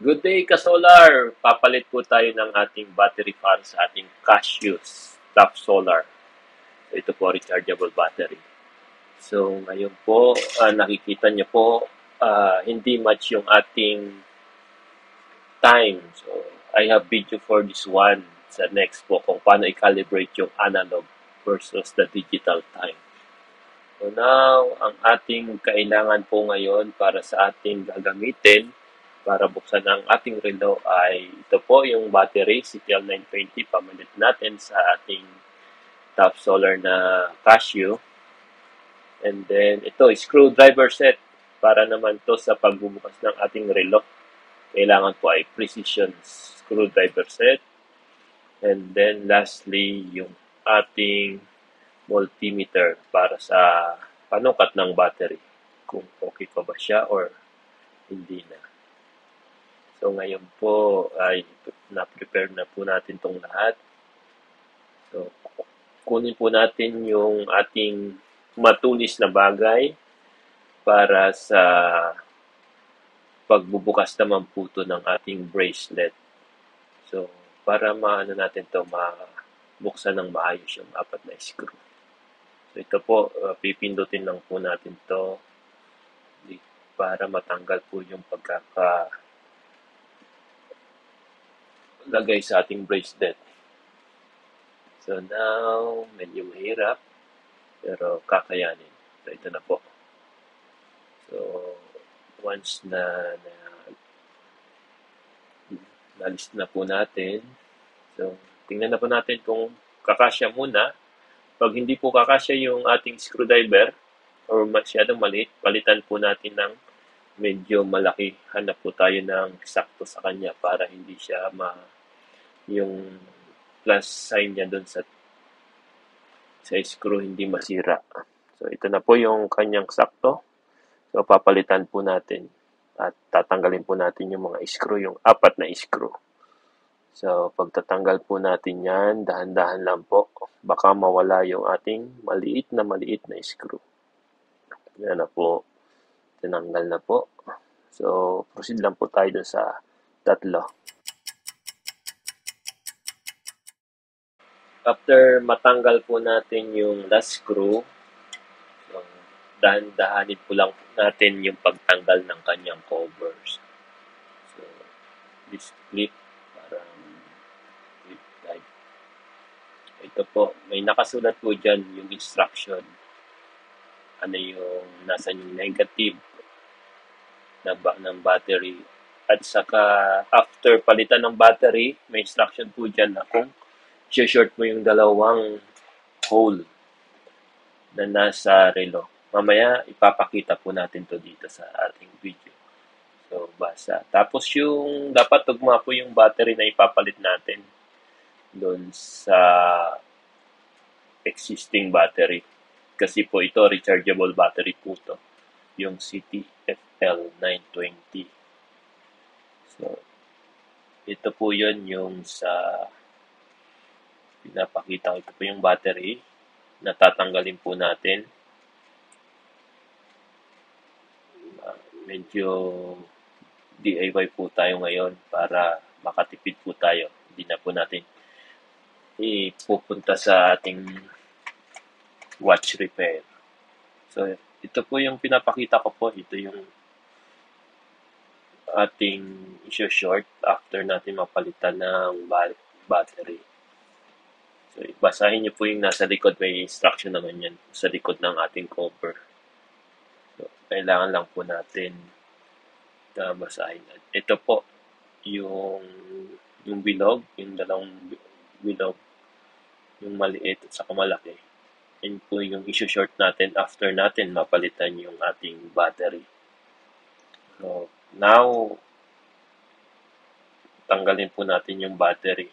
Good day, ka-solar! Papalit po tayo ng ating battery para sa ating Cassius Top Solar. So, ito po, rechargeable battery. So, ngayon po, nakikita niyo po, hindi match yung ating time. So, I have video for this one sa next po kung paano i-calibrate yung analog versus the digital time. So now, ang ating kailangan po ngayon para sa ating gagamitin para buksan ang ating relo ay ito po yung battery, CTL920, pamalit natin sa ating top solar na Casio. And then ito, screwdriver set para naman to sa pagbubukas ng ating relo. Kailangan po ay precision screwdriver set. And then lastly, yung ating multimeter para sa panukat ng battery. Kung okay pa ba siya or hindi na. So ngayon po ay na-prepare na po natin itong lahat. So kunin po natin yung ating matulis na bagay para sa pagbubukas naman po ito ng ating bracelet. So para maano natin to mabuksan ng maayos yung apat na screw. So ito po, pipindutin lang po natin to para matanggal po yung pagkakalagay sa ating bracelet. So now, medyo mahirap, pero kakayanin. So ito na po. So once na nalis na po natin, so tingnan na po natin kung kakasya muna. Pag hindi po kakasya yung ating screwdriver or masyadong maliit, palitan po natin ng medyo malaki. Hanap po tayo ng sakto sa kanya para hindi siya yung plus sign niya doon sa screw hindi masira. So ito na po yung kanyang sakto. So papalitan po natin at tatanggalin po natin yung mga screw, yung apat na screw. So pagtatanggal po natin yan, dahan-dahan lang po. Baka mawala yung ating maliit na screw. Yan na po. Tinanggal na po. So proceed lang po tayo dun sa tatlo. After matanggal po natin yung last screw, so, dahan-dahanin po lang natin yung pagtanggal ng kanyang covers. So, this clip, parang clip type. Ito po, may nakasulat po dyan yung instruction. Ano yung nasa yung negative ng battery. At saka, after palitan ng battery, may instruction po dyan na kung short mo yung dalawang hole na nasa relo. Mamaya, ipapakita po natin to dito sa ating video. So, basa. Tapos yung, dapat tugma po yung battery na ipapalit natin doon sa existing battery. Kasi po ito, rechargeable battery po to. Yung CTFL920. So, ito po yun yung sa pinapakita ko. Ito po yung battery na tatanggalin po natin. Medyo DIY po tayo ngayon para makatipid po tayo. Hindi na po natin ipupunta sa ating watch repair. So, ito po yung pinapakita ko po. Ito yung ating short after natin mapalitan ng battery. So, basahin niyo po yung nasa likod. May instruction naman yan sa likod ng ating cover. So, kailangan lang po natin na basahin. Ito po, yung bilog, yung dalawang bilog, yung maliit at saka malaki. Yan po yung short natin after natin mapalitan yung ating battery. So, now, tanggalin po natin yung battery.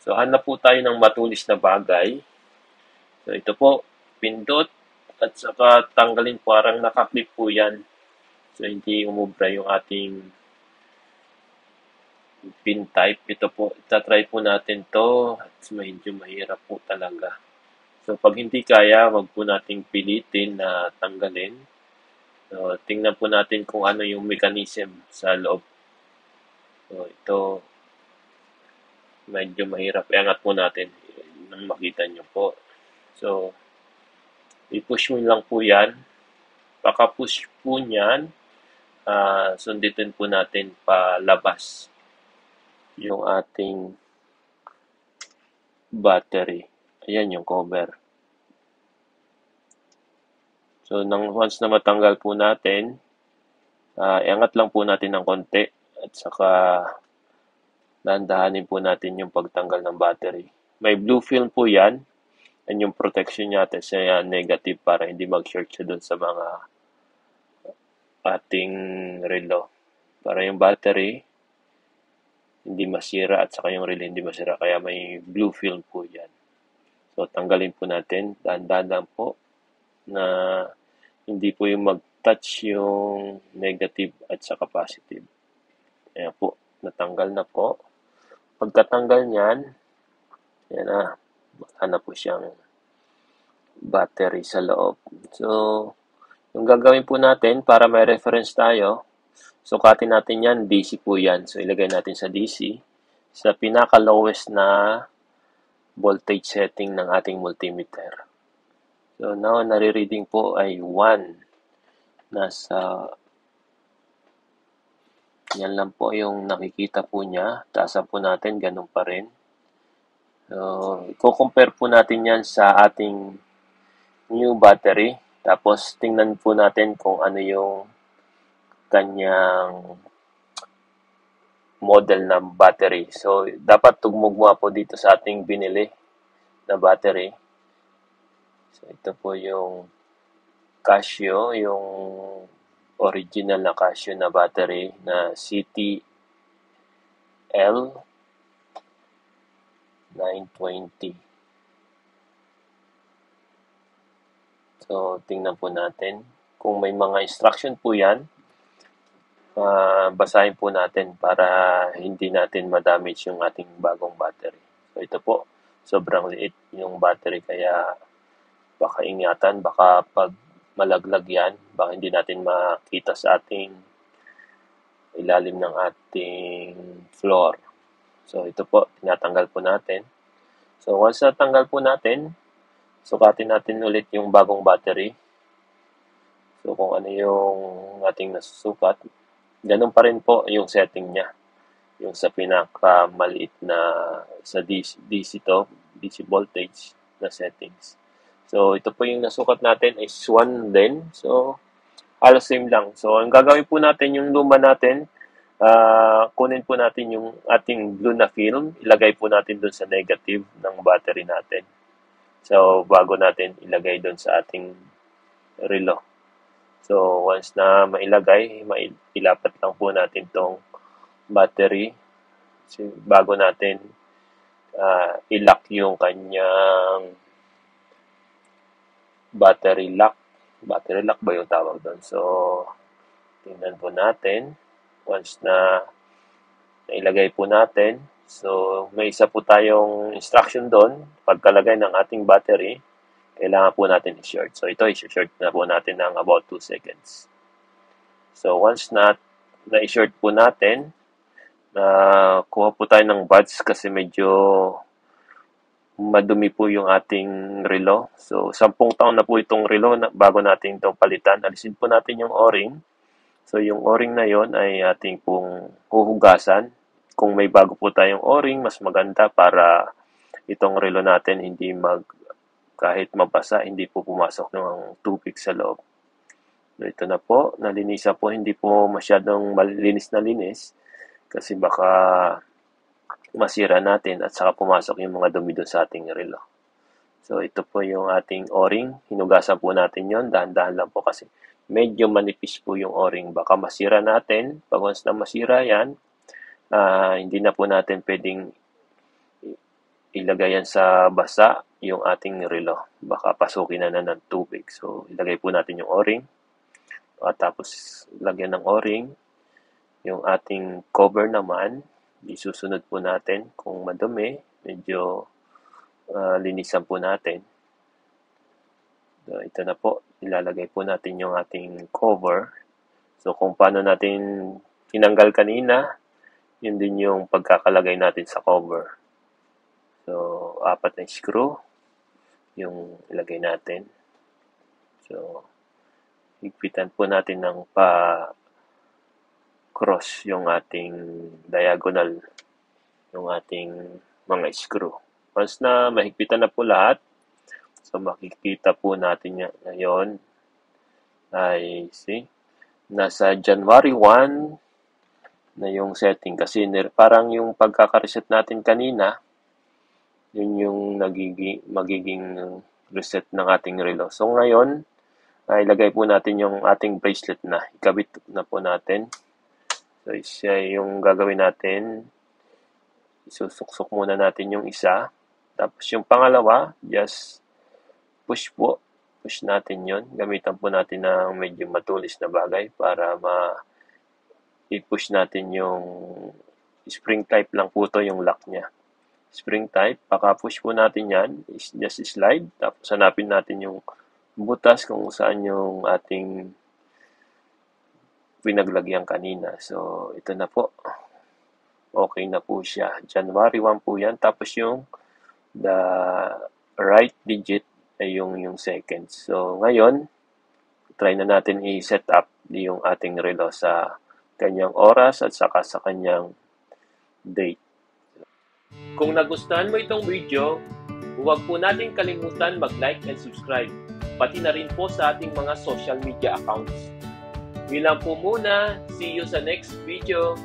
So, hanap po tayo ng matulis na bagay. So, ito po, pindot at saka tanggalin po, parang nakaklip po yan. So, hindi umubra yung ating pin type. Ito po, itatry po natin to at medyo mahirap po talaga. So, pag hindi kaya, wag po nating pilitin na tanggalin. So, tingnan po natin kung ano yung mechanism sa loob So, ito, medyo mahirap. Iangat po natin nang makita nyo po. So, i-push mo lang po yan. Paka-push po niyan, sunditin po natin palabas yung ating battery. Ayan yung cover. So, once na matanggal po natin, iangat lang po natin ng konti at saka dahan-dahanin po natin yung pagtanggal ng battery. May blue film po yan. Yan yung protection natin sa negative para hindi mag-short siya dun sa mga ating relo. Para yung battery hindi masira at saka yung relay hindi masira. Kaya may blue film po yan. So, tanggalin po natin. Dahan-dahan lang po na hindi po yung mag-touch yung negative at saka positive. Ayan po. Natanggal na po. Pagkatanggal niyan, yan na. Wala na po siyang battery sa loob. So, yung gagawin po natin para may reference tayo, sukatin natin yan, DC po yan. So, ilagay natin sa DC. Sa pinaka-lowest na voltage setting ng ating multimeter. So, now, nare-reading po ay 1. Yan lang po yung nakikita po niya. Taasan po natin, ganun pa rin. So, i-compare po natin yan sa ating new battery. Tapos, tingnan po natin kung ano yung kanyang model na battery. So, dapat tugmugma po dito sa ating binili na battery. So, ito po yung Casio, yung original na Casio na battery na CTL 920. So, tingnan po natin. Kung may mga instruction po yan, basahin po natin para hindi natin ma-damage yung ating bagong battery. So, ito po, sobrang liit yung battery kaya baka ingatan, baka pag malaglag yan, baka hindi natin makita sa ating ilalim ng ating floor. So, ito po, tinatanggal po natin. So, once natanggal po natin, sukatin natin ulit yung bagong battery. So, kung ano yung ating nasusukat, ganun pa rin po yung setting niya. Yung sa pinakamaliit na sa DC to, DC voltage na settings. So, ito po yung nasukat natin is 1 din. So, halos same lang. So, ang gagawin po natin yung luma natin, kunin po natin yung ating blue na film, ilagay po natin dun sa negative ng battery natin. So, bago natin ilagay dun sa ating relo. So, once na mailagay, ilapat lang po natin tong battery bago natin i-lock yung kanyang battery lock. Battery lock ba yung tawag doon? So, tingnan po natin. Once na nailagay po natin, so may isa po tayong instruction doon. Pagkalagay ng ating battery, kailangan po natin i-short. So, ito i-short na po natin ng about 2 seconds. So, once na i-short po natin, kuha po tayo ng buds kasi medyo madumi po yung ating relo. So, 10 taon na po itong relo bago natin itong palitan. Alisin po natin yung o-ring. So, yung o-ring na yon ay ating pong huhugasan. Kung may bago po tayong o-ring, mas maganda para itong relo natin hindi kahit mabasa, hindi po pumasok ng tubig sa loob. So, ito na po, nalinisan po, hindi po masyadong malinis na linis kasi baka masira natin at saka pumasok yung mga dumi doon sa ating relo. So, ito po yung ating o-ring. Hinugasan po natin yon, dahan-dahan lang po kasi medyo manipis po yung o-ring. Baka masira natin. Pag once na masira yan, hindi na po natin pwedeng ilagay yan sa basa yung ating relo. Baka pasukin na ng tubig. So, ilagay po natin yung o-ring. At tapos, lagyan ng o-ring. Yung ating cover naman, isusunod po natin kung madumi, medyo linisan po natin. So, ito na po, ilalagay po natin yung ating cover. So, kung paano natin tinanggal kanina, Yun din yung pagkakalagay natin sa cover. So, 4 na screw yung ilagay natin. So, higpitan po natin ng pa-cross yung ating diagonal, yung ating mga screw. Once na mahigpitan na po lahat, so makikita po natin yan ngayon ay nasa January 1 na yung setting kasi parang yung pagkaka-reset natin kanina, yun yung magiging reset ng ating relo. So ngayon, ilagay po natin yung ating bracelet na. Ikabit na po natin. So siya yung gagawin natin. Isusuksok muna natin yung isa. Tapos yung pangalawa, just push po. Push natin yun. Gamitan po natin ng medyo matulis na bagay para i-push natin yung spring type lang po to yung lock niya. Spring type, paka-push po natin yan, just slide, tapos hanapin natin yung butas kung saan yung ating pinaglagyan kanina. So, ito na po. Okay na po siya. January 1 po yan. Tapos yung the right digit ay yung second. So, ngayon, try na natin i-set up yung ating relo sa kanyang oras at saka sa kanyang date. Kung nagustuhan mo itong video, huwag po natin kalimutan mag-like and subscribe, pati na rin po sa ating mga social media accounts. Yun lang po muna. See you sa next video.